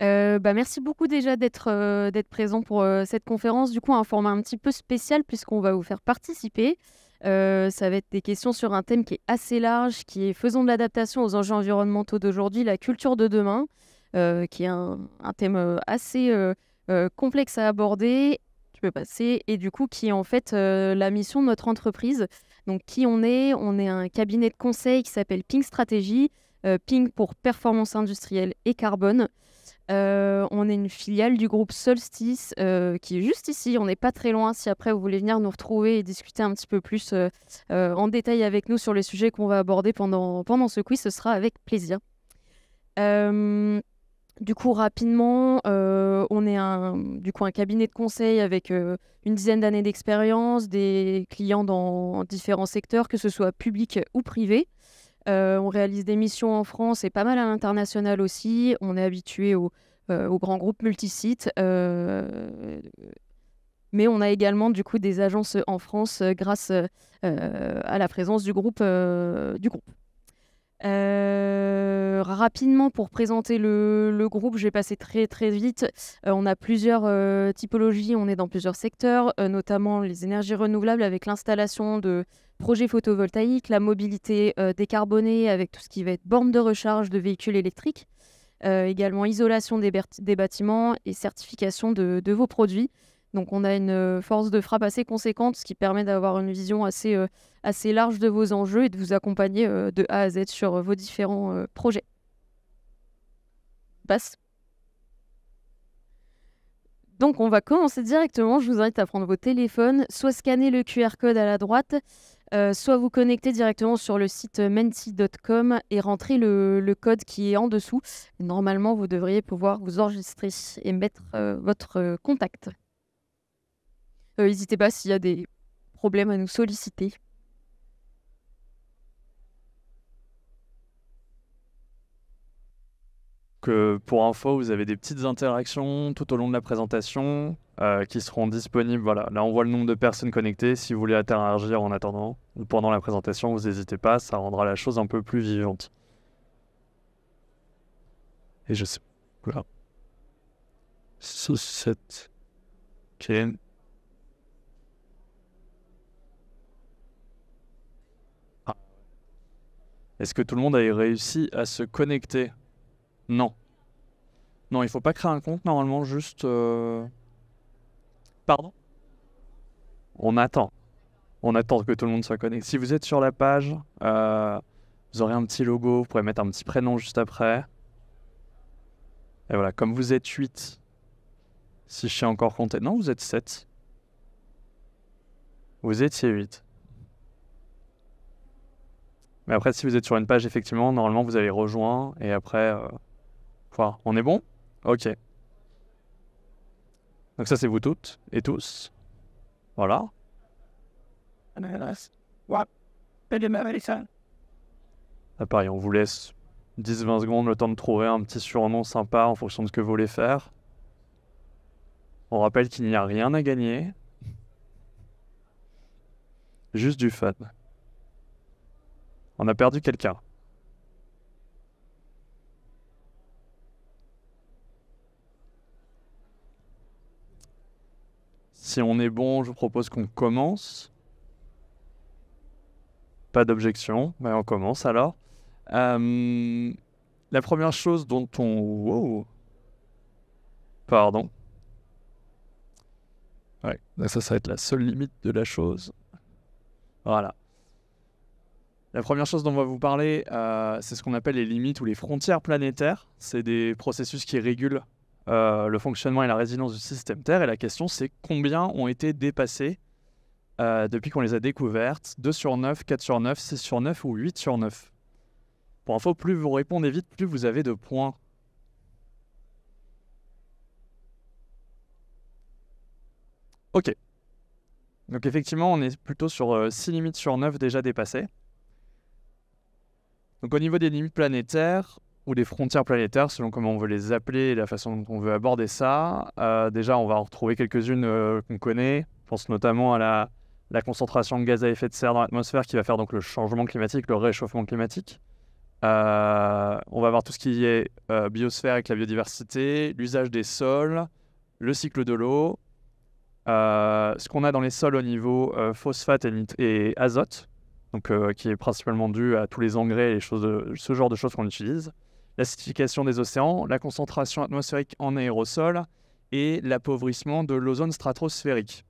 Merci beaucoup déjà d'être présent pour cette conférence. Du coup, un format un petit peu spécial puisqu'on va vous faire participer. Ça va être des questions sur un thème qui est assez large, qui est faisons de l'adaptation aux enjeux environnementaux d'aujourd'hui, la culture de demain, qui est un thème assez complexe à aborder. Tu peux passer. Et du coup, qui est en fait la mission de notre entreprise. Donc, qui on est? On est un cabinet de conseil qui s'appelle Ping Stratégie. Ping pour performance industrielle et carbone. On est une filiale du groupe Solstice qui est juste ici. On n'est pas très loin. Si après vous voulez venir nous retrouver et discuter un petit peu plus en détail avec nous sur les sujets qu'on va aborder pendant ce quiz, ce sera avec plaisir. Du coup, rapidement, on est un cabinet de conseil avec une dizaine d'années d'expérience, des clients dans différents secteurs, que ce soit public ou privé. On réalise des missions en France et pas mal à l'international aussi. On est habitué aux grands groupes multisites. Mais on a également du coup des agences en France grâce à la présence du groupe. Rapidement, pour présenter le groupe, je vais passer très très vite. On a plusieurs typologies, on est dans plusieurs secteurs, notamment les énergies renouvelables avec l'installation de projets photovoltaïques, la mobilité décarbonée avec tout ce qui va être bornes de recharge de véhicules électriques, également isolation des bâtiments et certification de vos produits. Donc on a une force de frappe assez conséquente, ce qui permet d'avoir une vision assez large de vos enjeux et de vous accompagner de A à Z sur vos différents projets. Passe. Donc on va commencer directement. Je vous invite à prendre vos téléphones, soit scanner le QR code à la droite, soit vous connecter directement sur le site menti.com et rentrer le code qui est en dessous. Normalement, vous devriez pouvoir vous enregistrer et mettre votre contact. N'hésitez pas s'il y a des problèmes à nous solliciter. Que pour info, vous avez des petites interactions tout au long de la présentation qui seront disponibles. Voilà, là on voit le nombre de personnes connectées. Si vous voulez interagir en attendant ou pendant la présentation, vous n'hésitez pas, ça rendra la chose un peu plus vivante. Et je sais. Voilà. 6, 7. Ok. Ah. Est-ce que tout le monde a réussi à se connecter? Non. Non, il faut pas créer un compte normalement, juste. Pardon? On attend. On attend que tout le monde soit connecté. Si vous êtes sur la page, vous aurez un petit logo, vous pourrez mettre un petit prénom juste après. Et voilà, comme vous êtes 8, si je sais encore compter. Non, vous êtes 7. Vous étiez 8. Mais après, si vous êtes sur une page, effectivement, normalement, vous avez rejoint. Et après, voilà. On est bon? Ok. Donc ça, c'est vous toutes et tous. Voilà. Ah, pareil, on vous laisse 10-20 secondes, le temps de trouver un petit surnom sympa en fonction de ce que vous voulez faire. On rappelle qu'il n'y a rien à gagner. Juste du fun. On a perdu quelqu'un. Si on est bon, je vous propose qu'on commence. Pas d'objection, mais on commence alors. La première chose dont on... Wow. Pardon. Ouais, ça va être la seule limite de la chose. Voilà. La première chose dont on va vous parler, c'est ce qu'on appelle les limites ou les frontières planétaires. C'est des processus qui régulent le fonctionnement et la résilience du système Terre. Et la question, c'est combien ont été dépassés depuis qu'on les a découvertes? 2 sur 9, 4 sur 9, 6 sur 9 ou 8 sur 9? Pour info, plus vous répondez vite, plus vous avez de points. Ok. Donc effectivement, on est plutôt sur 6 limites sur 9 déjà dépassées. Donc au niveau des limites planétaires, ou des frontières planétaires, selon comment on veut les appeler et la façon dont on veut aborder ça, déjà on va en retrouver quelques-unes qu'on connaît. Je pense notamment à la concentration de gaz à effet de serre dans l'atmosphère qui va faire donc le changement climatique, le réchauffement climatique. On va voir tout ce qui est biosphère avec la biodiversité, l'usage des sols, le cycle de l'eau, ce qu'on a dans les sols au niveau phosphate et azote, donc, qui est principalement dû à tous les engrais et ce genre de choses qu'on utilise, l'acidification des océans, la concentration atmosphérique en aérosol et l'appauvrissement de l'ozone stratosphérique.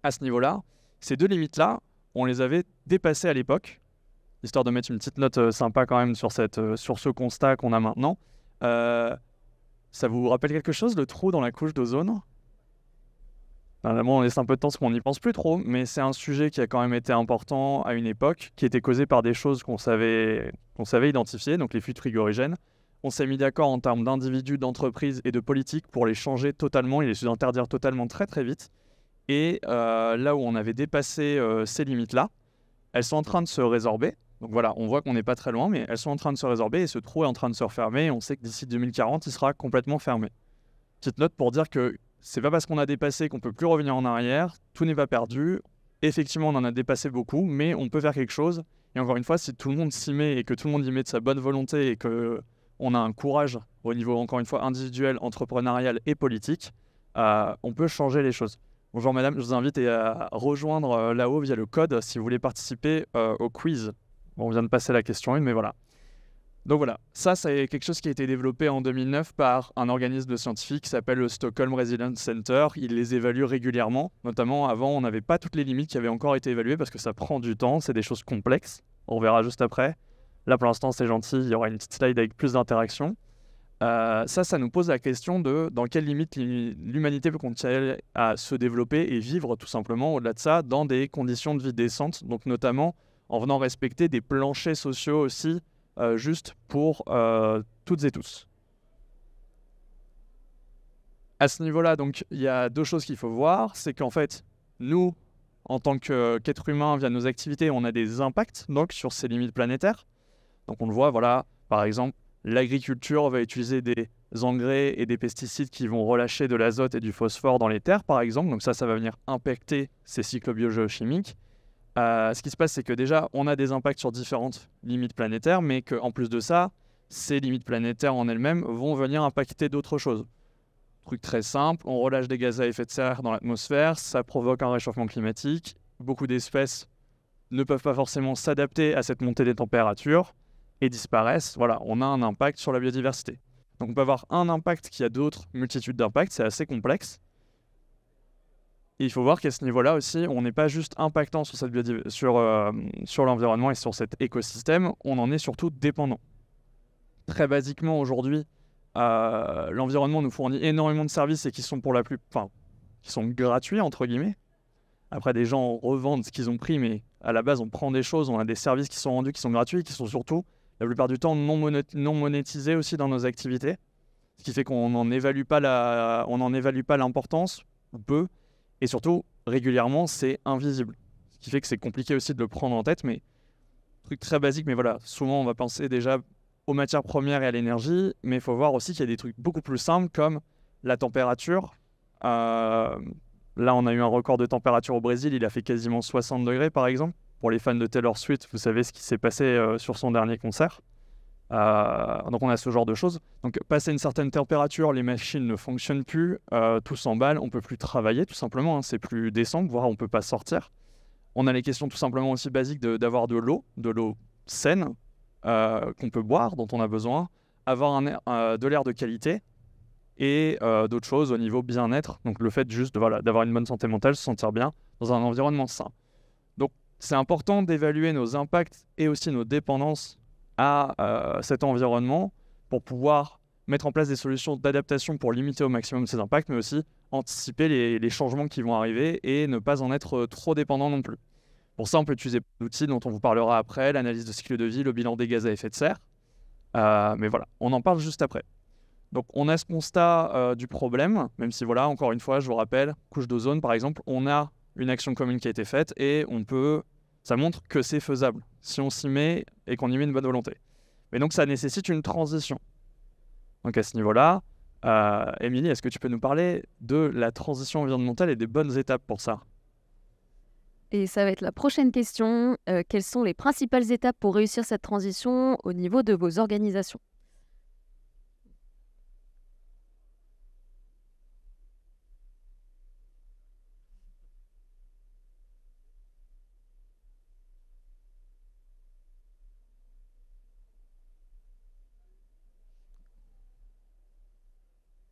À ce niveau-là, ces deux limites-là, on les avait dépassées à l'époque, histoire de mettre une petite note sympa quand même sur ce constat qu'on a maintenant. Ça vous rappelle quelque chose, le trou dans la couche d'ozone ? Normalement, on laisse un peu de temps parce qu'on n'y pense plus trop, mais c'est un sujet qui a quand même été important à une époque, qui était causé par des choses qu'on savait identifier, donc les fluides frigorigènes. On s'est mis d'accord en termes d'individus, d'entreprises et de politiques pour les changer totalement et les interdire totalement très très vite. Et là où on avait dépassé ces limites-là, elles sont en train de se résorber. Donc voilà, on voit qu'on n'est pas très loin, mais elles sont en train de se résorber et ce trou est en train de se refermer. Et on sait que d'ici 2040, il sera complètement fermé. Petite note pour dire que c'est pas parce qu'on a dépassé qu'on peut plus revenir en arrière. Tout n'est pas perdu. Effectivement, on en a dépassé beaucoup, mais on peut faire quelque chose. Et encore une fois, si tout le monde s'y met et que tout le monde y met de sa bonne volonté et qu'on a un courage au niveau, encore une fois, individuel, entrepreneurial et politique, on peut changer les choses. Bonjour madame, je vous invite à rejoindre là-haut via le code si vous voulez participer au quiz. Bon, on vient de passer la question 1, mais voilà. Donc voilà, ça c'est quelque chose qui a été développé en 2009 par un organisme de scientifiques qui s'appelle le Stockholm Resilience Center. Il les évalue régulièrement, notamment avant on n'avait pas toutes les limites qui avaient encore été évaluées parce que ça prend du temps, c'est des choses complexes. On verra juste après. Là pour l'instant c'est gentil, il y aura une petite slide avec plus d'interaction. Ça nous pose la question de dans quelles limites l'humanité peut continuer à se développer et vivre tout simplement au-delà de ça dans des conditions de vie décentes, donc notamment en venant respecter des planchers sociaux aussi juste pour toutes et tous. À ce niveau-là, donc, il y a deux choses qu'il faut voir, c'est qu'en fait, nous, en tant qu'êtres humains, via nos activités, on a des impacts donc, sur ces limites planétaires. Donc on le voit, voilà, par exemple, l'agriculture va utiliser des engrais et des pesticides qui vont relâcher de l'azote et du phosphore dans les terres, par exemple. Donc ça va venir impacter ces cycles biogéochimiques. Ce qui se passe, c'est que déjà, on a des impacts sur différentes limites planétaires, mais qu'en plus de ça, ces limites planétaires en elles-mêmes vont venir impacter d'autres choses. Truc très simple, on relâche des gaz à effet de serre dans l'atmosphère, ça provoque un réchauffement climatique. Beaucoup d'espèces ne peuvent pas forcément s'adapter à cette montée des températures et disparaissent. Voilà, on a un impact sur la biodiversité. Donc on peut avoir un impact qui a d'autres multitudes d'impacts, c'est assez complexe. Et il faut voir qu'à ce niveau-là aussi, on n'est pas juste impactant sur, sur l'environnement et sur cet écosystème, on en est surtout dépendant. Très basiquement, aujourd'hui, l'environnement nous fournit énormément de services et qui sont qui sont gratuits, entre guillemets. Après, des gens revendent ce qu'ils ont pris, mais à la base, on prend des choses, on a des services qui sont rendus, qui sont gratuits, qui sont surtout, la plupart du temps, non monétisés aussi dans nos activités. Ce qui fait qu'on n'en évalue pas l'importance, ou peu. Et surtout, régulièrement, c'est invisible. Ce qui fait que c'est compliqué aussi de le prendre en tête, mais truc très basique, mais voilà, souvent on va penser déjà aux matières premières et à l'énergie, mais il faut voir aussi qu'il y a des trucs beaucoup plus simples comme la température. Là, on a eu un record de température au Brésil, il a fait quasiment 60 degrés par exemple. Pour les fans de Taylor Swift, vous savez ce qui s'est passé sur son dernier concert. Donc on a ce genre de choses. Donc passer une certaine température, les machines ne fonctionnent plus, tout s'emballe, on peut plus travailler tout simplement, hein, c'est plus décent, voire on peut pas sortir. On a les questions tout simplement aussi basiques d'avoir de l'eau saine qu'on peut boire, dont on a besoin, avoir de l'air de qualité et d'autres choses au niveau bien-être. Donc le fait juste d'avoir une bonne santé mentale, se sentir bien dans un environnement sain. Donc c'est important d'évaluer nos impacts et aussi nos dépendances à cet environnement pour pouvoir mettre en place des solutions d'adaptation pour limiter au maximum ces impacts, mais aussi anticiper les changements qui vont arriver et ne pas en être trop dépendant non plus. Pour ça, on peut utiliser l'outil dont on vous parlera après, l'analyse de cycle de vie, le bilan des gaz à effet de serre. Mais voilà, on en parle juste après. Donc on a ce constat du problème, même si voilà, encore une fois, je vous rappelle, couche d'ozone par exemple, on a une action commune qui a été faite et ça montre que c'est faisable si on s'y met et qu'on y met une bonne volonté. Mais donc ça nécessite une transition. Donc à ce niveau-là, Émilie, est-ce que tu peux nous parler de la transition environnementale et des bonnes étapes pour ça ? Et ça va être la prochaine question. Quelles sont les principales étapes pour réussir cette transition au niveau de vos organisations?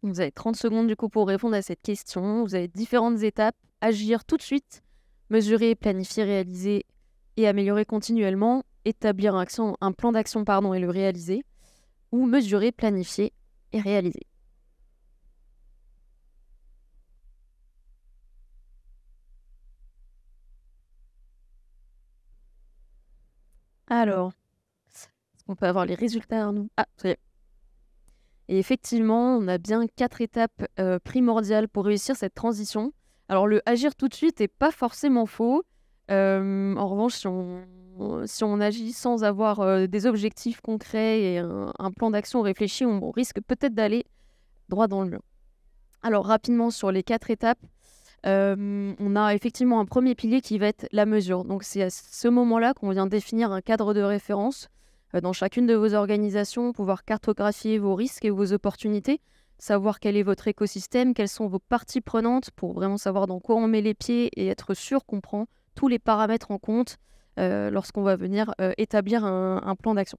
Vous avez 30 secondes du coup pour répondre à cette question. Vous avez différentes étapes. Agir tout de suite, mesurer, planifier, réaliser et améliorer continuellement, établir un plan d'action pardon, et le réaliser, ou mesurer, planifier et réaliser. Alors, est-ce qu'on peut avoir les résultats, nous? Ah, ça y est. Et effectivement, on a bien 4 étapes primordiales pour réussir cette transition. Alors, le agir tout de suite n'est pas forcément faux. En revanche, si on agit sans avoir des objectifs concrets et un plan d'action réfléchi, on risque peut-être d'aller droit dans le mur. Alors, rapidement, sur les 4 étapes, on a effectivement un premier pilier qui va être la mesure. Donc, c'est à ce moment-là qu'on vient définir un cadre de référence dans chacune de vos organisations, pouvoir cartographier vos risques et vos opportunités, savoir quel est votre écosystème, quelles sont vos parties prenantes pour vraiment savoir dans quoi on met les pieds et être sûr qu'on prend tous les paramètres en compte lorsqu'on va venir établir un plan d'action.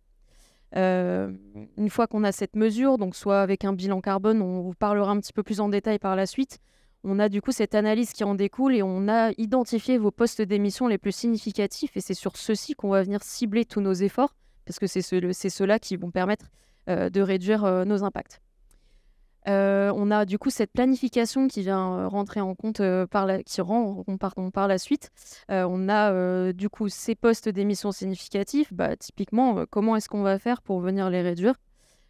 Une fois qu'on a cette mesure, donc soit avec un bilan carbone, on vous parlera un petit peu plus en détail par la suite, on a du coup cette analyse qui en découle et on a identifié vos postes d'émission les plus significatifs et c'est sur ceux-ci qu'on va venir cibler tous nos efforts parce que c'est ceux-là qui vont permettre de réduire nos impacts. On a du coup cette planification qui vient rentrer en compte qui rend par la suite. On a du coup ces postes d'émissions significatifs. Typiquement, comment est-ce qu'on va faire pour venir les réduire?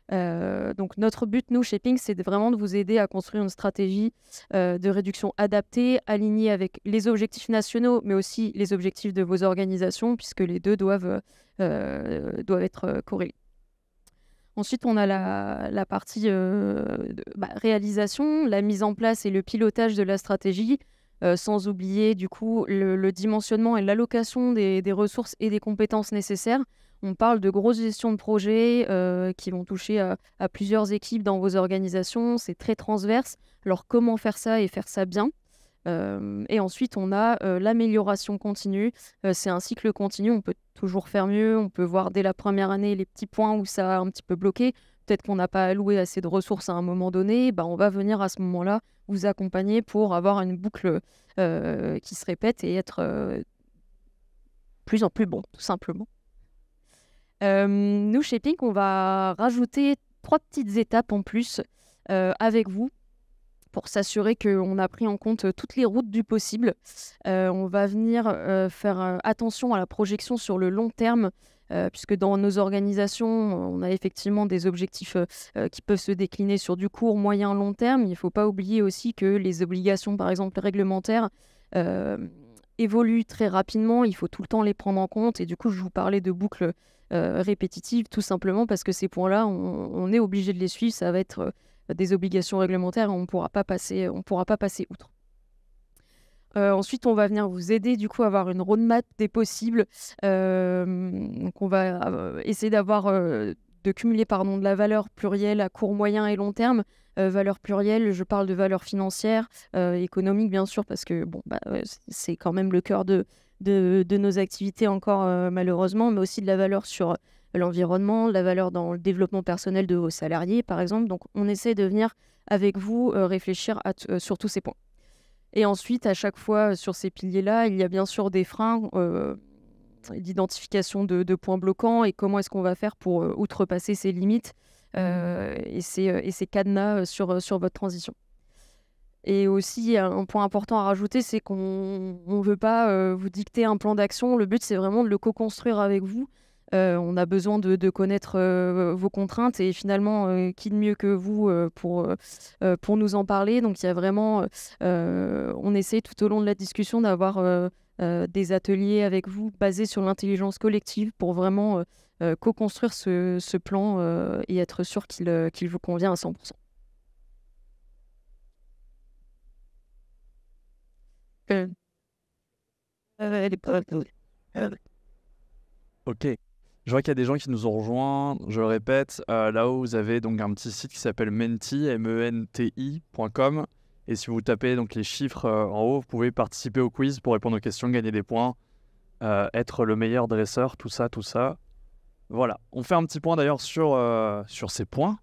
Donc notre but, nous, chez Ping, c'est vraiment de vous aider à construire une stratégie de réduction adaptée, alignée avec les objectifs nationaux, mais aussi les objectifs de vos organisations, puisque les deux doivent être corrélés. Ensuite, on a la partie réalisation, la mise en place et le pilotage de la stratégie, sans oublier du coup le dimensionnement et l'allocation des ressources et des compétences nécessaires. On parle de grosses gestions de projets qui vont toucher à plusieurs équipes dans vos organisations. C'est très transverse. Alors, comment faire ça et faire ça bien? Et ensuite, on a l'amélioration continue. C'est un cycle continu, on peut toujours faire mieux. On peut voir dès la première année les petits points où ça a un petit peu bloqué. Peut-être qu'on n'a pas alloué assez de ressources à un moment donné. On va venir à ce moment-là vous accompagner pour avoir une boucle qui se répète et être plus en plus bon, tout simplement. Nous, chez Pink, on va rajouter 3 petites étapes en plus avec vous pour s'assurer qu'on a pris en compte toutes les routes du possible. On va venir faire attention à la projection sur le long terme, puisque dans nos organisations, on a effectivement des objectifs qui peuvent se décliner sur du court, moyen, long terme. Il ne faut pas oublier aussi que les obligations, par exemple réglementaires, évoluent très rapidement. Il faut tout le temps les prendre en compte. Et du coup, je vous parlais de boucles répétitives, tout simplement parce que ces points-là, on est obligé de les suivre. Ça va être des obligations réglementaires, on ne pourra pas passer outre. Ensuite, on va venir vous aider du coup à avoir une roadmap des possibles. Donc on va essayer de cumuler de la valeur plurielle à court, moyen et long terme. Valeur plurielle, je parle de valeur financière, économique bien sûr, parce que c'est quand même le cœur de nos activités encore malheureusement, mais aussi de la valeur sur l'environnement, la valeur dans le développement personnel de vos salariés, par exemple. Donc, on essaie de venir avec vous réfléchir sur tous ces points. Et ensuite, à chaque fois, sur ces piliers-là, il y a bien sûr des freins d'identification de points bloquants et comment est-ce qu'on va faire pour outrepasser ces limites et ces cadenas sur votre transition. Et aussi, un point important à rajouter, c'est qu'on ne veut pas vous dicter un plan d'action. Le but, c'est vraiment de le co-construire avec vous. On a besoin de connaître vos contraintes et finalement, qui de mieux que vous pour nous en parler. Donc, il y a vraiment, on essaie tout au long de la discussion d'avoir des ateliers avec vous basés sur l'intelligence collective pour vraiment co-construire ce plan et être sûr qu'il vous convient à 100%. Ok. Je vois qu'il y a des gens qui nous ont rejoints. Je le répète, là-haut, vous avez donc un petit site qui s'appelle Menti, menti.com. Et si vous tapez donc les chiffres en haut, vous pouvez participer au quiz pour répondre aux questions, gagner des points, être le meilleur dresseur, tout ça, tout ça. Voilà. On fait un petit point d'ailleurs sur ces points.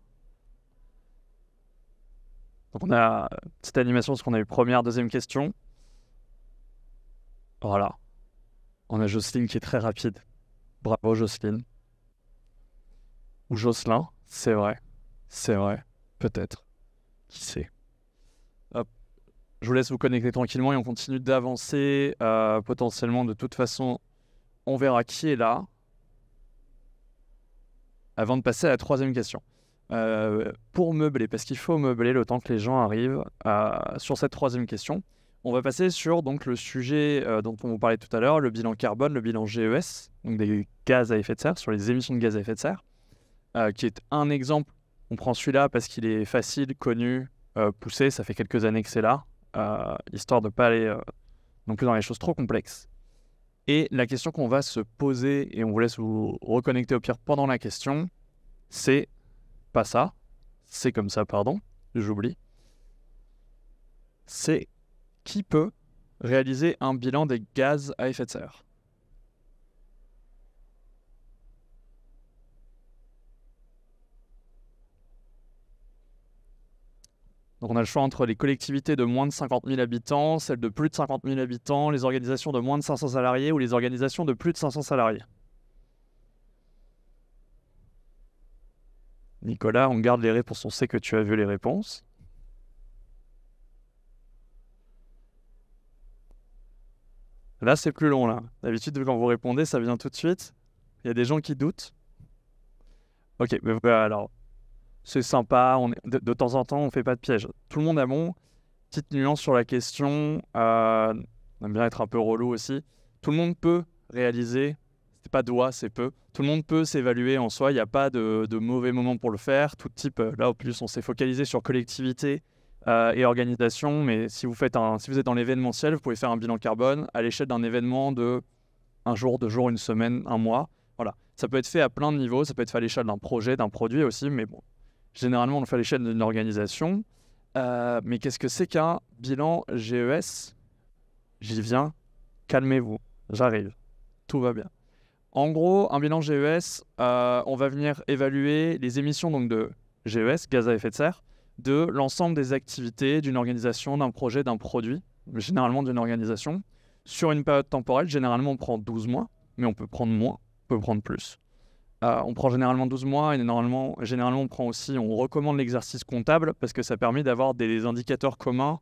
Donc on a une petite animation parce qu'on a eu première, deuxième question. Voilà. On a Jocelyne qui est très rapide. Bravo Jocelyne. Ou Jocelyn, c'est vrai. C'est vrai. Peut-être. Qui sait. Hop. Je vous laisse vous connecter tranquillement et on continue d'avancer. Potentiellement, de toute façon, on verra qui est là. Avant de passer à la troisième question. Pour meubler, parce qu'il faut meubler le temps que les gens arrivent sur cette troisième question, on va passer sur donc, le sujet dont on vous parlait tout à l'heure, le bilan carbone, le bilan GES, donc des gaz à effet de serre, sur les émissions de gaz à effet de serre, qui est un exemple. On prend celui-là parce qu'il est facile, connu, poussé, ça fait quelques années que c'est là, histoire de ne pas aller non plus dans les choses trop complexes. Et la question qu'on va se poser, et on vous laisse vous reconnecter au pire pendant la question, c'est pas ça, c'est comme ça, pardon, j'oublie. C'est qui peut réaliser un bilan des gaz à effet de serre? Donc on a le choix entre les collectivités de moins de 50 000 habitants, celles de plus de 50 000 habitants, les organisations de moins de 500 salariés ou les organisations de plus de 500 salariés. Nicolas, on garde les réponses, on sait que tu as vu les réponses. Là, c'est plus long, là. D'habitude, quand vous répondez, ça vient tout de suite. Il y a des gens qui doutent. Ok, mais voilà, alors, c'est sympa, de temps en temps, on fait pas de piège. Tout le monde a bon. Petite nuance sur la question, on aime bien être un peu relou aussi. Tout le monde peut réaliser, c'est pas doit, c'est peu. Tout le monde peut s'évaluer en soi, il n'y a pas de mauvais moment pour le faire. Tout type, là au plus, on s'est focalisé sur collectivité et organisation, mais si vous êtes dans l'événementiel, vous pouvez faire un bilan carbone à l'échelle d'un événement de un jour, 2 jours, une semaine, un mois. Voilà. Ça peut être fait à plein de niveaux, ça peut être fait à l'échelle d'un projet, d'un produit aussi, mais bon, généralement on le fait à l'échelle d'une organisation. Mais qu'est-ce que c'est qu'un bilan GES? J'y viens, calmez-vous, j'arrive, tout va bien. En gros, un bilan GES, on va venir évaluer les émissions donc, de GES, gaz à effet de serre, de l'ensemble des activités d'une organisation, d'un projet, d'un produit, généralement d'une organisation, sur une période temporelle. Généralement, on prend 12 mois, mais on peut prendre moins, on peut prendre plus. On prend généralement 12 mois et généralement on prend aussi, on recommande l'exercice comptable parce que ça permet d'avoir des indicateurs communs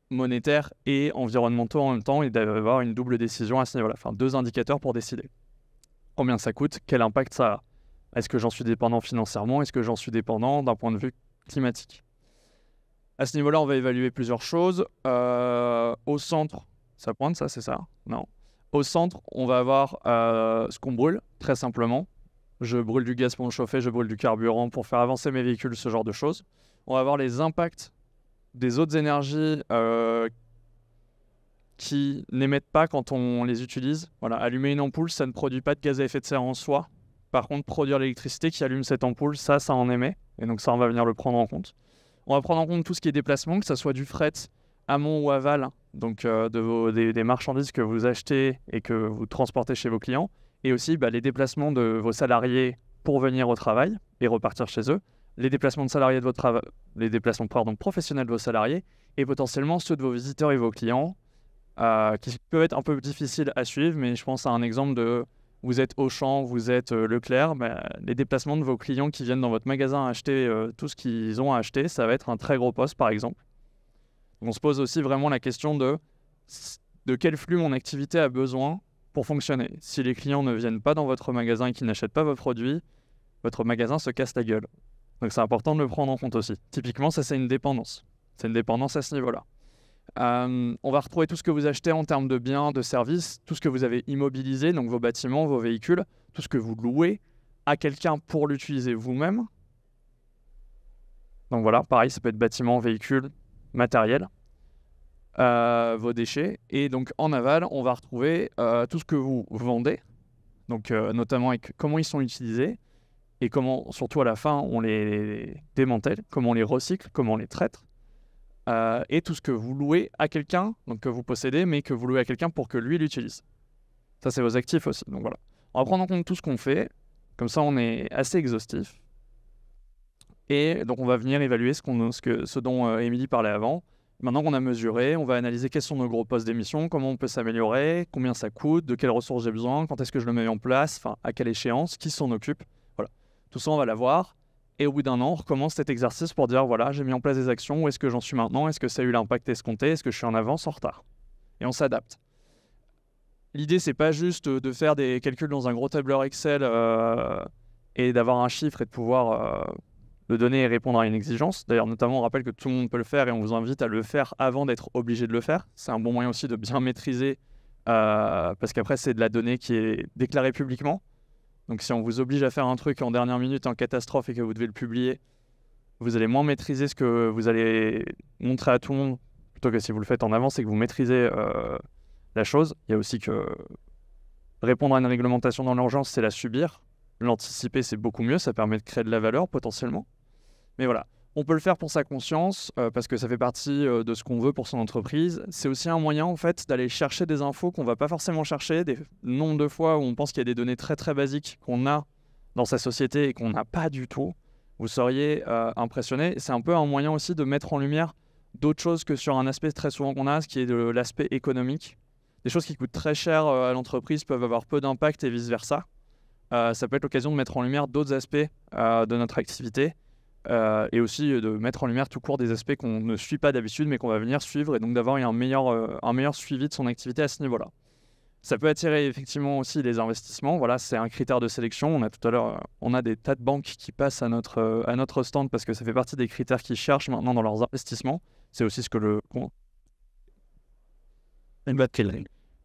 monétaires et environnementaux en même temps et d'avoir une double décision à ce niveau-là. Enfin, 2 indicateurs pour décider. Combien ça coûte? Quel impact ça a? Est-ce que j'en suis dépendant financièrement? Est-ce que j'en suis dépendant d'un point de vue climatique? À ce niveau-là, on va évaluer plusieurs choses. Au centre, ça pointe ça, c'est ça? Non. Au centre, on va avoir ce qu'on brûle, très simplement. Je brûle du gaz pour me chauffer, je brûle du carburant pour faire avancer mes véhicules, ce genre de choses. On va avoir les impacts des autres énergies qui n'émettent pas quand on les utilise. Voilà, allumer une ampoule, ça ne produit pas de gaz à effet de serre en soi. Par contre, produire l'électricité qui allume cette ampoule, ça en émet. Et donc ça, on va venir le prendre en compte. On va prendre en compte tout ce qui est déplacement, que ce soit du fret amont ou aval, donc des marchandises que vous achetez et que vous transportez chez vos clients. Et aussi les déplacements de vos salariés pour venir au travail et repartir chez eux, les déplacements de salariés de votre travail, les déplacements professionnels de vos salariés et potentiellement ceux de vos visiteurs et vos clients qui peuvent être un peu difficiles à suivre, mais je pense à un exemple de vous êtes Auchan, vous êtes Leclerc, les déplacements de vos clients qui viennent dans votre magasin acheter tout ce qu'ils ont à acheter, ça va être un très gros poste par exemple. On se pose aussi vraiment la question de quel flux mon activité a besoin pour fonctionner. Si les clients ne viennent pas dans votre magasin et qu'ils n'achètent pas vos produits, votre magasin se casse la gueule. Donc c'est important de le prendre en compte aussi. Typiquement, ça c'est une dépendance. C'est une dépendance à ce niveau-là. On va retrouver tout ce que vous achetez en termes de biens, de services, tout ce que vous avez immobilisé, donc vos bâtiments, vos véhicules, tout ce que vous louez à quelqu'un pour l'utiliser vous-même. Donc voilà, pareil, ça peut être bâtiment, véhicule, matériel. vos déchets. Et donc en aval, on va retrouver tout ce que vous vendez, donc notamment avec comment ils sont utilisés et comment, surtout à la fin, on les démantèle, comment on les recycle, comment on les traite. Et tout ce que vous louez à quelqu'un, donc que vous possédez, mais que vous louez à quelqu'un pour que lui l'utilise. Ça, c'est vos actifs aussi. Donc voilà. On va prendre en compte tout ce qu'on fait. Comme ça, on est assez exhaustif. Et donc, on va venir évaluer ce dont Émilie parlait avant. Maintenant qu'on a mesuré, on va analyser quels sont nos gros postes d'émission, comment on peut s'améliorer, combien ça coûte, de quelles ressources j'ai besoin, quand est-ce que je le mets en place, enfin, à quelle échéance, qui s'en occupe. Voilà. Tout ça, on va l'avoir. Et au bout d'un an, on recommence cet exercice pour dire, voilà, j'ai mis en place des actions, où est-ce que j'en suis maintenant, est-ce que ça a eu l'impact escompté, est-ce que je suis en avance, en retard. Et on s'adapte. L'idée, c'est pas juste de faire des calculs dans un gros tableur Excel et d'avoir un chiffre et de pouvoir le donner et répondre à une exigence. D'ailleurs, notamment, on rappelle que tout le monde peut le faire et on vous invite à le faire avant d'être obligé de le faire. C'est un bon moyen aussi de bien maîtriser parce qu'après, c'est de la donnée qui est déclarée publiquement. Donc, si on vous oblige à faire un truc en dernière minute en catastrophe et que vous devez le publier, vous allez moins maîtriser ce que vous allez montrer à tout le monde plutôt que si vous le faites en avance et que vous maîtrisez la chose. Il y a aussi que répondre à une réglementation dans l'urgence, c'est la subir. L'anticiper, c'est beaucoup mieux. Ça permet de créer de la valeur potentiellement. Mais voilà, on peut le faire pour sa conscience parce que ça fait partie de ce qu'on veut pour son entreprise. C'est aussi un moyen en fait d'aller chercher des infos qu'on va pas forcément chercher. Des nombres de fois où on pense qu'il y a des données très très basiques qu'on a dans sa société et qu'on n'a pas du tout. Vous seriez impressionné. C'est un peu un moyen aussi de mettre en lumière d'autres choses que sur un aspect très souvent qu'on a, ce qui est de l'aspect économique. Des choses qui coûtent très cher à l'entreprise peuvent avoir peu d'impact et vice-versa. Ça peut être l'occasion de mettre en lumière d'autres aspects de notre activité et aussi de mettre en lumière tout court des aspects qu'on ne suit pas d'habitude mais qu'on va venir suivre et donc d'avoir un meilleur suivi de son activité à ce niveau-là. Ça peut attirer effectivement aussi des investissements. Voilà, c'est un critère de sélection. On a tout à l'heure, on a des tas de banques qui passent à notre stand parce que ça fait partie des critères qu'ils cherchent maintenant dans leurs investissements. C'est aussi ce que le...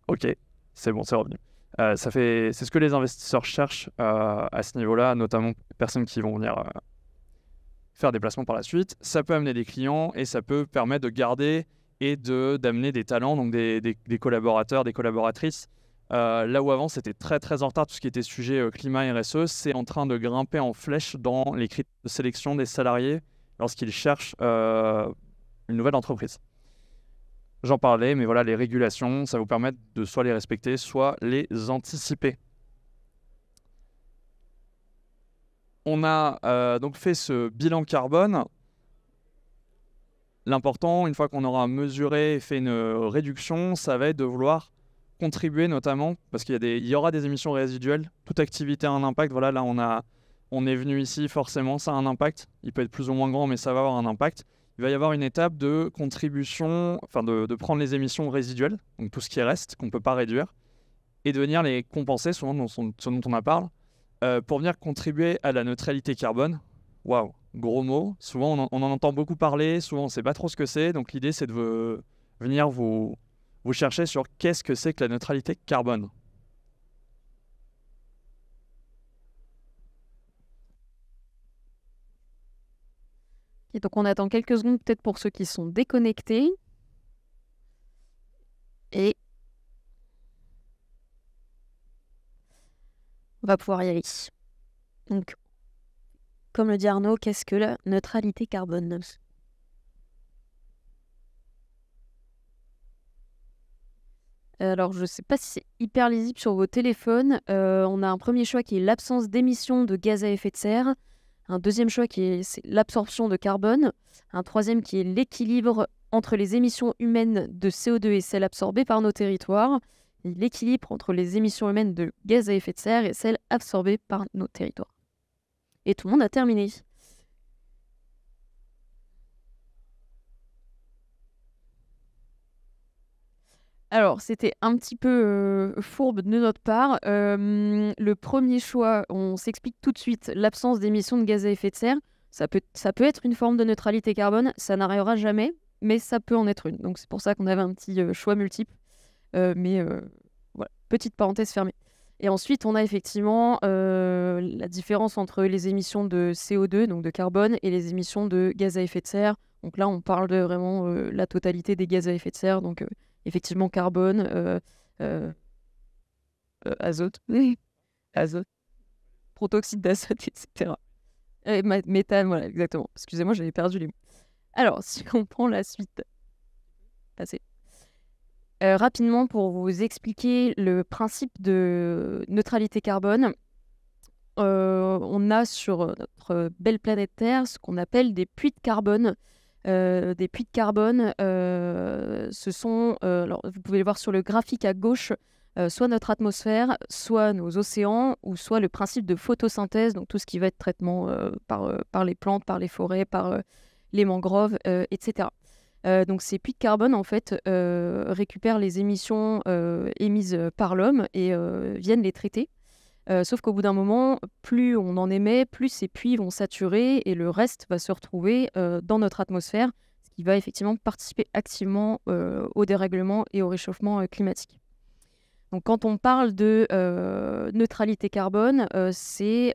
Ok, c'est bon, c'est revenu. C'est ce que les investisseurs cherchent à ce niveau-là, notamment les personnes qui vont venir faire des placements par la suite. Ça peut amener des clients et ça peut permettre de garder et d'amener des talents, donc des collaborateurs, des collaboratrices. Là où avant, c'était très très en retard, tout ce qui était sujet climat RSE, c'est en train de grimper en flèche dans les critères de sélection des salariés lorsqu'ils cherchent une nouvelle entreprise. J'en parlais, mais voilà, les régulations, ça vous permet de soit les respecter, soit les anticiper. On a donc fait ce bilan carbone. L'important, une fois qu'on aura mesuré et fait une réduction, ça va être de vouloir contribuer notamment, parce qu'il y aura des émissions résiduelles. Toute activité a un impact. Voilà, là, on est venu ici, forcément, ça a un impact. Il peut être plus ou moins grand, mais ça va avoir un impact. Il va y avoir une étape de contribution, enfin de prendre les émissions résiduelles, donc tout ce qui reste, qu'on ne peut pas réduire, et de venir les compenser, souvent ce dont on en parle, pour venir contribuer à la neutralité carbone. Waouh, gros mot. Souvent, on en entend beaucoup parler, souvent on ne sait pas trop ce que c'est, donc l'idée c'est de venir vous chercher sur qu'est-ce que c'est que la neutralité carbone. Et donc on attend quelques secondes peut-être pour ceux qui sont déconnectés. Et on va pouvoir y aller. Donc, comme le dit Arnaud, qu'est-ce que la neutralité carbone ? Alors, je ne sais pas si c'est hyper lisible sur vos téléphones. On a un premier choix qui est l'absence d'émissions de gaz à effet de serre. Un deuxième choix qui est l'absorption de carbone. Un troisième qui est l'équilibre entre les émissions humaines de CO2 et celles absorbées par nos territoires. Et l'équilibre entre les émissions humaines de gaz à effet de serre et celles absorbées par nos territoires. Et tout le monde a terminé. Alors, c'était un petit peu fourbe de notre part. Le premier choix, on s'explique tout de suite, l'absence d'émissions de gaz à effet de serre. Ça peut être une forme de neutralité carbone, ça n'arrivera jamais, mais ça peut en être une. Donc c'est pour ça qu'on avait un petit choix multiple. Voilà, petite parenthèse fermée. Et ensuite, on a effectivement la différence entre les émissions de CO2, donc de carbone, et les émissions de gaz à effet de serre. Donc là, on parle de vraiment la totalité des gaz à effet de serre, donc effectivement carbone, azote, azote, protoxyde d'azote, etc. Méthane, voilà, exactement. Excusez-moi, j'avais perdu les mots. Alors, si on prend la suite, passez. Rapidement, pour vous expliquer le principe de neutralité carbone, on a sur notre belle planète Terre ce qu'on appelle des puits de carbone. Des puits de carbone, ce sont, alors vous pouvez le voir sur le graphique à gauche, soit notre atmosphère, soit nos océans, ou soit le principe de photosynthèse, donc tout ce qui va être traitement par les plantes, par les forêts, par les mangroves, etc. Donc ces puits de carbone, en fait, récupèrent les émissions émises par l'homme et viennent les traiter. Sauf qu'au bout d'un moment, plus on en émet, plus ces puits vont saturer et le reste va se retrouver dans notre atmosphère, ce qui va effectivement participer activement au dérèglement et au réchauffement climatique. Donc quand on parle de neutralité carbone, c'est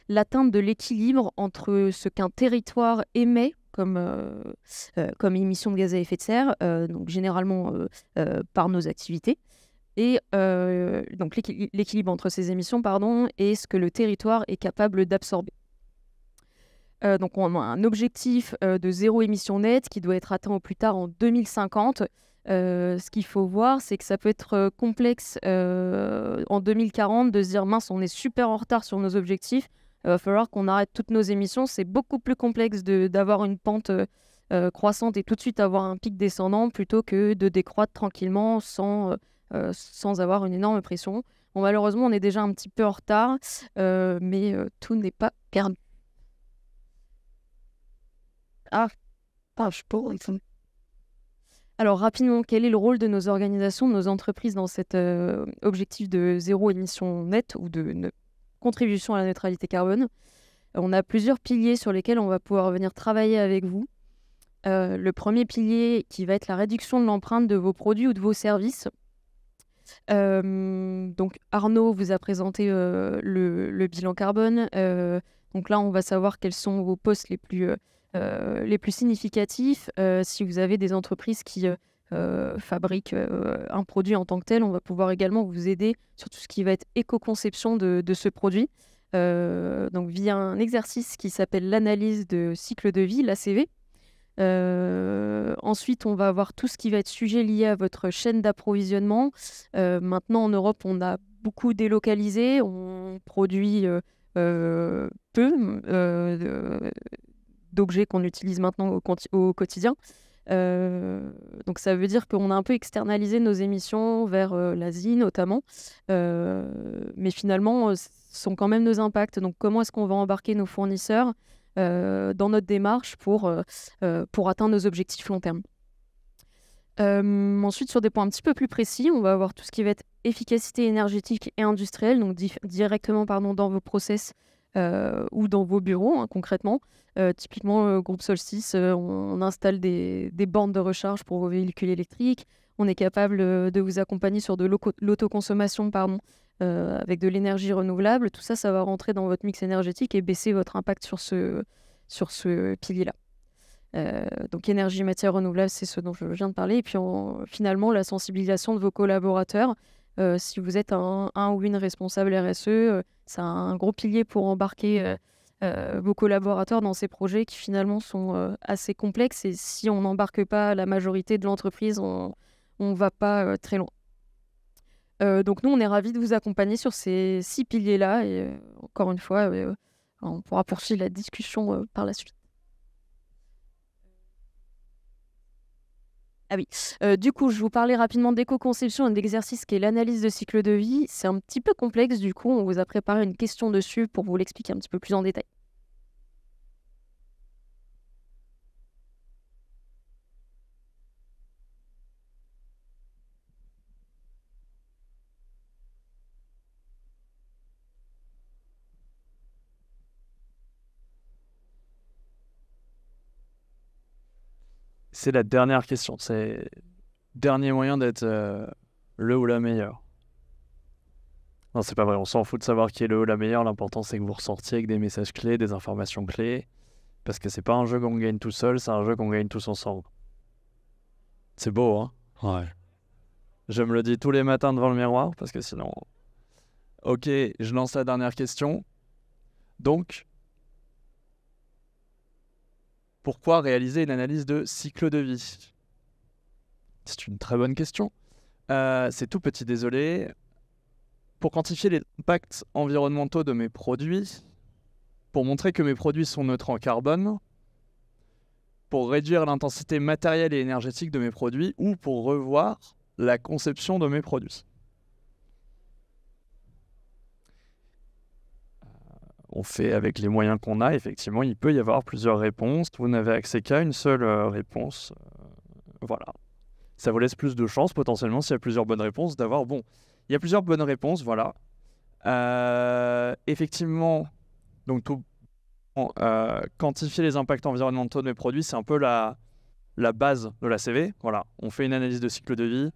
l'atteinte de l'équilibre entre ce qu'un territoire émet comme émission de gaz à effet de serre, donc généralement par nos activités, et donc l'équilibre entre ces émissions et ce que le territoire est capable d'absorber. Donc on a un objectif de zéro émission nette qui doit être atteint au plus tard en 2050. Ce qu'il faut voir, c'est que ça peut être complexe en 2040 de se dire mince, on est super en retard sur nos objectifs, il va falloir qu'on arrête toutes nos émissions. C'est beaucoup plus complexe d'avoir une pente croissante et tout de suite avoir un pic descendant plutôt que de décroître tranquillement sans avoir une énorme pression. Bon, malheureusement, on est déjà un petit peu en retard, mais tout n'est pas perdu. Alors rapidement, quel est le rôle de nos organisations, de nos entreprises dans cet objectif de zéro émission nette ou de contribution à la neutralité carbone? On a plusieurs piliers sur lesquels on va pouvoir venir travailler avec vous. Le premier pilier qui va être la réduction de l'empreinte de vos produits ou de vos services. Donc Arnaud vous a présenté le bilan carbone. Donc là, on va savoir quels sont vos postes les plus significatifs. Si vous avez des entreprises qui fabriquent un produit en tant que tel, on va pouvoir également vous aider sur tout ce qui va être éco-conception de ce produit. Donc via un exercice qui s'appelle l'analyse de cycle de vie, l'ACV. Ensuite, on va avoir tout ce qui va être sujet lié à votre chaîne d'approvisionnement. Maintenant, en Europe, on a beaucoup délocalisé. On produit peu d'objets qu'on utilise maintenant au quotidien. Donc ça veut dire qu'on a un peu externalisé nos émissions vers l'Asie notamment. Mais finalement, ce sont quand même nos impacts. Donc comment est-ce qu'on va embarquer nos fournisseurs dans notre démarche pour atteindre nos objectifs long terme. Ensuite, sur des points un petit peu plus précis, on va avoir tout ce qui va être efficacité énergétique et industrielle, donc directement dans vos process ou dans vos bureaux, hein, concrètement. Typiquement, groupe Solstice, on installe des bornes de recharge pour vos véhicules électriques. On est capable de vous accompagner sur de l'autoconsommation, avec de l'énergie renouvelable. Tout ça, ça va rentrer dans votre mix énergétique et baisser votre impact sur ce pilier-là. Donc énergie, matière renouvelable, c'est ce dont je viens de parler. Et puis finalement, la sensibilisation de vos collaborateurs. Si vous êtes un ou une responsable RSE, c'est un gros pilier pour embarquer vos collaborateurs dans ces projets qui finalement sont assez complexes. Et si on n'embarque pas la majorité de l'entreprise, on ne va pas très loin. Donc nous, on est ravis de vous accompagner sur ces 6 piliers-là. Et encore une fois, on pourra poursuivre la discussion par la suite. Ah oui, du coup, je vous parlais rapidement d'éco-conception et d'exercice qui est l'analyse de cycle de vie. C'est un petit peu complexe, du coup, on vous a préparé une question dessus pour vous l'expliquer un petit peu plus en détail. C'est la dernière question. C'est dernier moyen d'être le ou la meilleure. Non, c'est pas vrai. On s'en fout de savoir qui est le ou la meilleure. L'important, c'est que vous ressortiez avec des messages clés, des informations clés Parce que c'est pas un jeu qu'on gagne tout seul, c'est un jeu qu'on gagne tous ensemble. C'est beau, hein? Ouais. Je me le dis tous les matins devant le miroir, parce que sinon... Ok, je lance la dernière question. Donc, pourquoi réaliser une analyse de cycle de vie? C'est une très bonne question. C'est tout petit, désolé. Pour quantifier les impacts environnementaux de mes produits, pour montrer que mes produits sont neutres en carbone, pour réduire l'intensité matérielle et énergétique de mes produits, ou pour revoir la conception de mes produits. On fait avec les moyens qu'on a, effectivement, il peut y avoir plusieurs réponses. Vous n'avez accès qu'à une seule réponse. Voilà. Ça vous laisse plus de chances, potentiellement, s'il y a plusieurs bonnes réponses, d'avoir... Bon, il y a plusieurs bonnes réponses, voilà. Effectivement, donc quantifier les impacts environnementaux de mes produits, c'est un peu la base de la CV. Voilà, on fait une analyse de cycle de vie.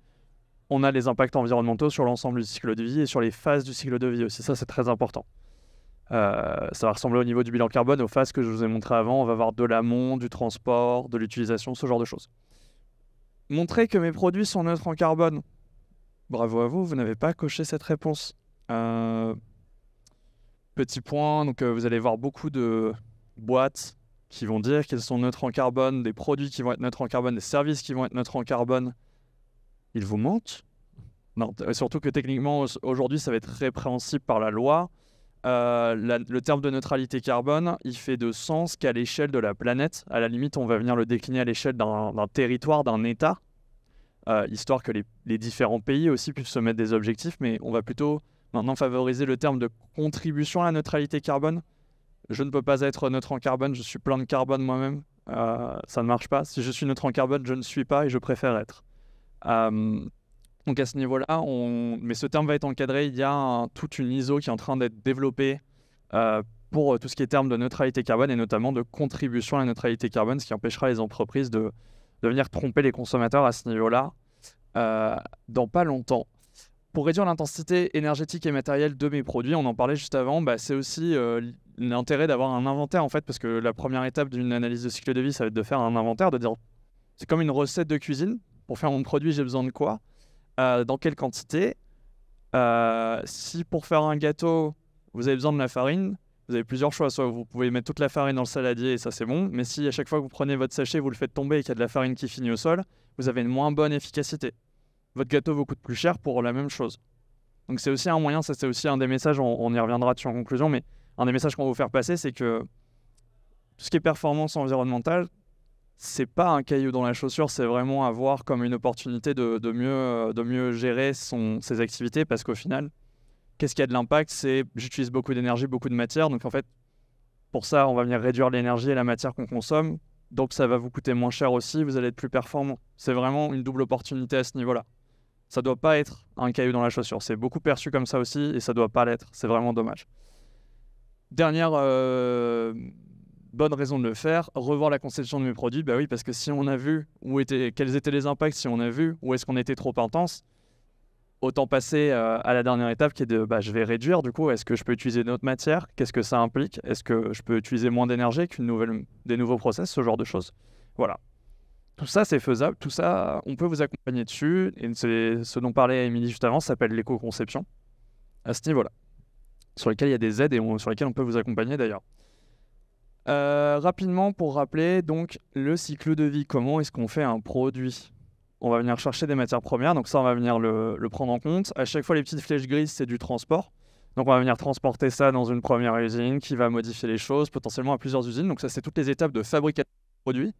On a les impacts environnementaux sur l'ensemble du cycle de vie et sur les phases du cycle de vie aussi. Ça, c'est très important. Ça va ressembler au niveau du bilan carbone aux phases que je vous ai montrées avant. On va voir de l'amont, du transport, de l'utilisation, ce genre de choses. Montrer que mes produits sont neutres en carbone. Bravo à vous, vous n'avez pas coché cette réponse. Petit point, donc vous allez voir beaucoup de boîtes qui vont dire qu'elles sont neutres en carbone, des produits qui vont être neutres en carbone, des services qui vont être neutres en carbone. Ils vous mentent? Non, surtout que techniquement, aujourd'hui, ça va être répréhensible par la loi. Le terme de neutralité carbone, il fait de sens qu'à l'échelle de la planète. À la limite, on va venir le décliner à l'échelle d'un territoire, d'un État, histoire que les différents pays aussi puissent se mettre des objectifs, mais on va plutôt maintenant favoriser le terme de contribution à la neutralité carbone. Je ne peux pas être neutre en carbone, je suis plein de carbone moi-même, ça ne marche pas. Si je suis neutre en carbone, je ne suis pas et je préfère être. Donc à ce niveau-là, mais ce terme va être encadré. Il y a toute une ISO qui est en train d'être développée pour tout ce qui est terme de neutralité carbone et notamment de contribution à la neutralité carbone, ce qui empêchera les entreprises de venir tromper les consommateurs à ce niveau-là dans pas longtemps. Pour réduire l'intensité énergétique et matérielle de mes produits, on en parlait juste avant, c'est aussi l'intérêt d'avoir un inventaire en fait, parce que la première étape d'une analyse de cycle de vie, ça va être de faire un inventaire, de dire c'est comme une recette de cuisine. Pour faire mon produit, j'ai besoin de quoi? Dans quelle quantité? Si pour faire un gâteau, vous avez besoin de la farine, vous avez plusieurs choix. Soit vous pouvez mettre toute la farine dans le saladier et ça c'est bon, mais si à chaque fois que vous prenez votre sachet, vous le faites tomber et qu'il y a de la farine qui finit au sol, vous avez une moins bonne efficacité. Votre gâteau vous coûte plus cher pour la même chose. Donc c'est aussi un moyen, ça c'est aussi un des messages, on y reviendra dessus en conclusion, mais un des messages qu'on va vous faire passer, c'est que tout ce qui est performance environnementale, c'est pas un caillou dans la chaussure, c'est vraiment à voir comme une opportunité de mieux gérer ses activités, parce qu'au final, qu'est-ce qui a de l'impact? C'est j'utilise beaucoup d'énergie, beaucoup de matière, donc en fait, pour ça, on va venir réduire l'énergie et la matière qu'on consomme, donc ça va vous coûter moins cher aussi, vous allez être plus performant. C'est vraiment une double opportunité à ce niveau-là. Ça doit pas être un caillou dans la chaussure, c'est beaucoup perçu comme ça aussi, et ça doit pas l'être, c'est vraiment dommage. Dernière bonne raison de le faire, revoir la conception de mes produits. Bah oui, parce que si on a vu quels étaient les impacts, si on a vu où est-ce qu'on était trop intense, autant passer à la dernière étape qui est de je vais réduire. Du coup, est-ce que je peux utiliser d'autres matières? Qu'est-ce que ça implique? Est-ce que je peux utiliser moins d'énergie des nouveaux process, ce genre de choses? Voilà. Tout ça, c'est faisable. Tout ça, on peut vous accompagner dessus. Et c'est ce dont parlait Émilie juste avant, ça s'appelle l'éco-conception. À ce niveau-là. Sur lesquels il y a des aides et sur lesquels on peut vous accompagner d'ailleurs. Rapidement, pour rappeler, donc, le cycle de vie, comment est-ce qu'on fait un produit? On va venir chercher des matières premières, donc ça, on va venir le prendre en compte. À chaque fois, les petites flèches grises, c'est du transport. Donc, on va venir transporter ça dans une première usine qui va modifier les choses, potentiellement à plusieurs usines. Donc, ça, c'est toutes les étapes de fabrication du produit.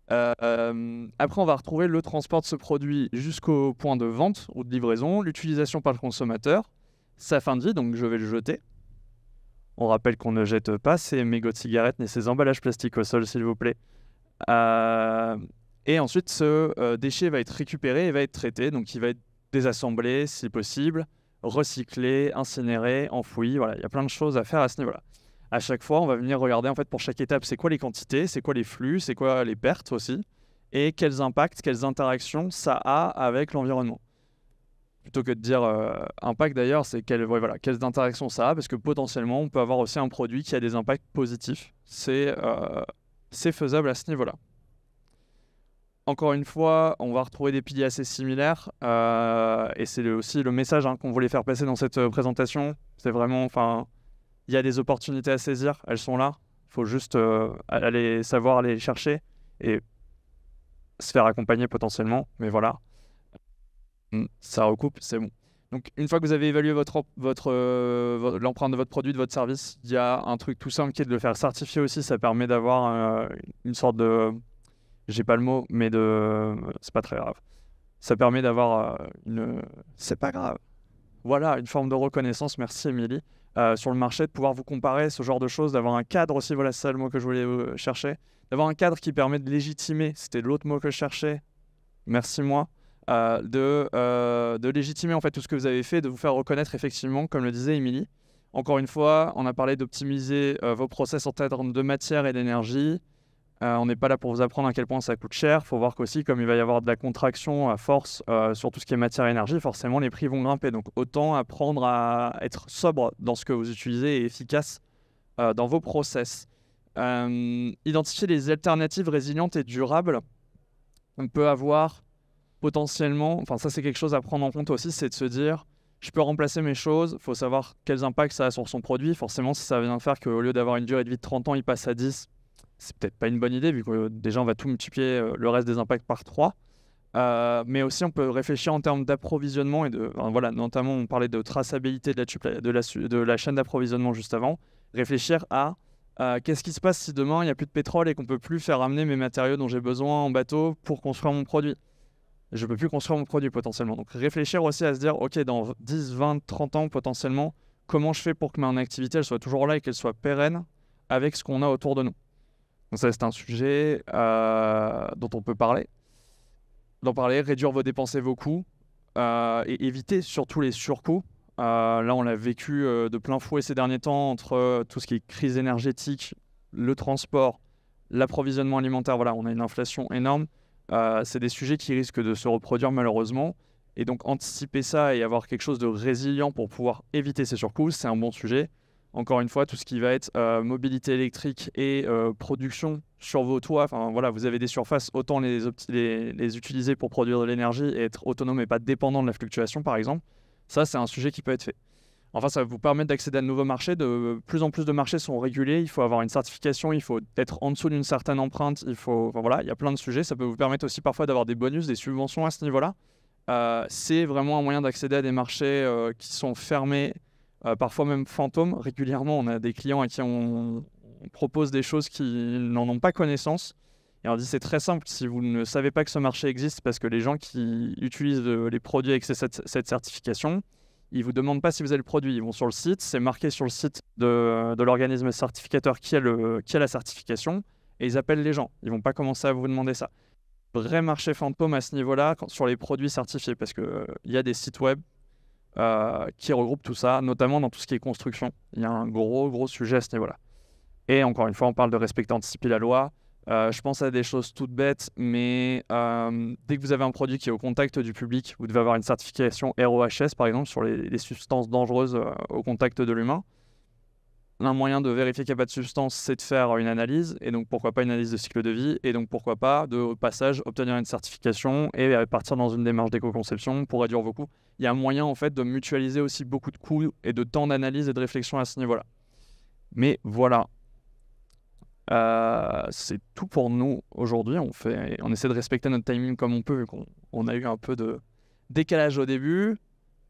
Après, on va retrouver le transport de ce produit jusqu'au point de vente ou de livraison, l'utilisation par le consommateur, sa fin de vie, donc je vais le jeter. On rappelle qu'on ne jette pas ces mégots de cigarettes ni ces emballages plastiques au sol, s'il vous plaît. Et ensuite, ce déchet va être récupéré et va être traité. Donc, il va être désassemblé, si possible, recyclé, incinéré, enfoui. Voilà, il y a plein de choses à faire à ce niveau-là. À chaque fois, on va venir regarder, en fait, pour chaque étape, c'est quoi les quantités, c'est quoi les flux, c'est quoi les pertes aussi, et quels impacts, quelles interactions ça a avec l'environnement. plutôt que de dire impact d'ailleurs, c'est quelles interactions ça a, parce que potentiellement, on peut avoir aussi un produit qui a des impacts positifs. C'est faisable à ce niveau-là. Encore une fois, on va retrouver des piliers assez similaires, et c'est aussi le message qu'on voulait faire passer dans cette présentation. C'est vraiment, il y a des opportunités à saisir, elles sont là. Il faut juste savoir aller les chercher et se faire accompagner potentiellement, mais voilà. Ça recoupe, c'est bon. Donc, une fois que vous avez évalué l'empreinte de votre produit, de votre service, il y a un truc tout simple qui est de le faire certifier aussi. Ça permet d'avoir une sorte de... J'ai pas le mot, mais c'est pas très grave. Ça permet d'avoir C'est pas grave. Voilà, une forme de reconnaissance, merci Émilie, sur le marché, de pouvoir vous comparer, ce genre de choses, d'avoir un cadre aussi, voilà, c'est ça le mot que je voulais chercher, d'avoir un cadre qui permet de légitimer, c'était l'autre mot que je cherchais, merci moi, de légitimer en fait tout ce que vous avez fait, de vous faire reconnaître effectivement, comme le disait Émilie. Encore une fois, on a parlé d'optimiser vos process en termes de matière et d'énergie. On n'est pas là pour vous apprendre à quel point ça coûte cher. Il faut voir qu'aussi, comme il va y avoir de la contraction à force sur tout ce qui est matière et énergie, forcément les prix vont grimper. Donc autant apprendre à être sobre dans ce que vous utilisez et efficace dans vos process. Identifier les alternatives résilientes et durables. On peut avoir potentiellement, ça c'est quelque chose à prendre en compte aussi, c'est de se dire, je peux remplacer mes choses, il faut savoir quels impacts ça a sur son produit. Forcément, si ça vient faire qu'au lieu d'avoir une durée de vie de 30 ans, il passe à 10, c'est peut-être pas une bonne idée, vu que déjà on va tout multiplier le reste des impacts par 3. Mais aussi, on peut réfléchir en termes d'approvisionnement et notamment on parlait de traçabilité de la chaîne d'approvisionnement juste avant. Réfléchir à qu'est-ce qui se passe si demain il n'y a plus de pétrole et qu'on ne peut plus faire amener mes matériaux dont j'ai besoin en bateau pour construire mon produit. Je ne peux plus construire mon produit potentiellement. Donc réfléchir aussi à se dire, ok, dans 10, 20, 30 ans potentiellement, comment je fais pour que mon activité elle soit toujours là et qu'elle soit pérenne avec ce qu'on a autour de nous. Donc ça, c'est un sujet dont on peut parler. Réduire vos dépenses et vos coûts, et éviter surtout les surcoûts. Là, on l'a vécu de plein fouet ces derniers temps entre tout ce qui est crise énergétique, le transport, l'approvisionnement alimentaire. Voilà, on a une inflation énorme. C'est des sujets qui risquent de se reproduire malheureusement. Et donc, anticiper ça et avoir quelque chose de résilient pour pouvoir éviter ces surcoûts, c'est un bon sujet. Encore une fois, tout ce qui va être mobilité électrique et production sur vos toits, vous avez des surfaces, autant les utiliser pour produire de l'énergie et être autonome et pas dépendant de la fluctuation, par exemple. Ça, c'est un sujet qui peut être fait. Enfin, ça va vous permettre d'accéder à de nouveaux marchés. De plus en plus de marchés sont régulés. Il faut avoir une certification, il faut être en dessous d'une certaine empreinte. Il y a plein de sujets. Ça peut vous permettre aussi parfois d'avoir des bonus, des subventions à ce niveau-là. C'est vraiment un moyen d'accéder à des marchés qui sont fermés, parfois même fantômes. Régulièrement, on a des clients à qui on propose des choses qui n'en ont pas connaissance. Et on dit c'est très simple, si vous ne savez pas que ce marché existe, parce que les gens qui utilisent les produits avec cette certification, ils ne vous demandent pas si vous avez le produit. Ils vont sur le site, c'est marqué sur le site de l'organisme certificateur qui a la certification, et ils appellent les gens. Ils ne vont pas commencer à vous demander ça. Vrai marché fantôme à ce niveau-là, sur les produits certifiés, parce qu'il y a des sites web qui regroupent tout ça, notamment dans tout ce qui est construction. Il y a un gros sujet à ce niveau-là. Et encore une fois, on parle de respecter, anticiper la loi. Je pense à des choses toutes bêtes, mais dès que vous avez un produit qui est au contact du public, vous devez avoir une certification RoHS, par exemple, sur les substances dangereuses au contact de l'humain. Un moyen de vérifier qu'il n'y a pas de substance, c'est de faire une analyse, et donc pourquoi pas une analyse de cycle de vie, et donc pourquoi pas, au passage, obtenir une certification et partir dans une démarche d'éco-conception pour réduire vos coûts. Il y a un moyen, en fait, de mutualiser aussi beaucoup de coûts et de temps d'analyse et de réflexion à ce niveau-là. Mais voilà. C'est tout pour nous aujourd'hui. On essaie de respecter notre timing comme on peut, vu qu'on a eu un peu de décalage au début.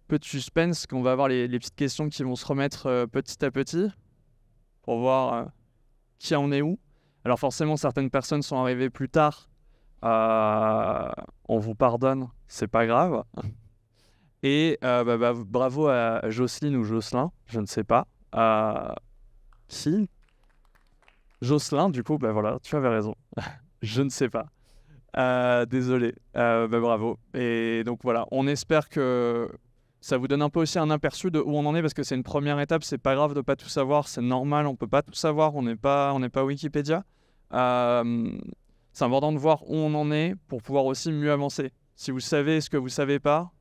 Peu de suspense, qu'on va avoir les petites questions qui vont se remettre petit à petit pour voir qui en est où. Alors forcément, certaines personnes sont arrivées plus tard. On vous pardonne, c'est pas grave. Et bravo à Jocelyne ou Jocelyn, je ne sais pas. Si Jocelyn, du coup, tu avais raison. Je ne sais pas. Désolé. Bravo. Et donc voilà, on espère que ça vous donne un peu aussi un aperçu de où on en est, parce que c'est une première étape. C'est pas grave de pas tout savoir, c'est normal, on peut pas tout savoir, on n'est pas Wikipédia. C'est important de voir où on en est pour pouvoir aussi mieux avancer. Si vous savez ce que vous savez pas,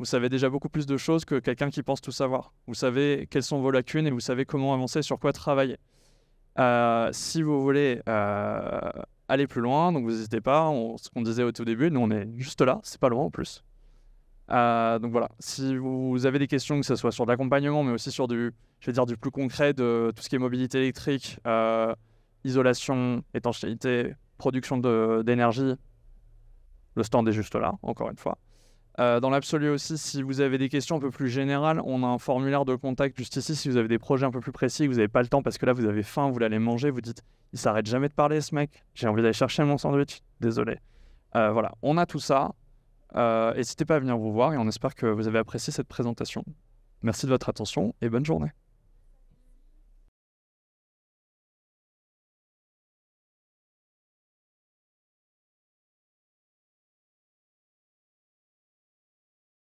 vous savez déjà beaucoup plus de choses que quelqu'un qui pense tout savoir. Vous savez quelles sont vos lacunes et vous savez comment avancer, sur quoi travailler. Si vous voulez aller plus loin, donc vous n'hésitez pas, ce qu'on disait au tout début, nous on est juste là, c'est pas loin en plus. Donc voilà, si vous avez des questions, que ce soit sur l'accompagnement, mais aussi sur du plus concret de tout ce qui est mobilité électrique, isolation, étanchéité, production d'énergie, le stand est juste là, encore une fois. Dans l'absolu aussi, si vous avez des questions un peu plus générales, on a un formulaire de contact juste ici. Si vous avez des projets un peu plus précis, que vous n'avez pas le temps parce que là vous avez faim, vous l'allez manger, vous dites il s'arrête jamais de parler ce mec, j'ai envie d'aller chercher mon sandwich, désolé. Voilà, on a tout ça. N'hésitez pas à venir vous voir et on espère que vous avez apprécié cette présentation. Merci de votre attention et bonne journée.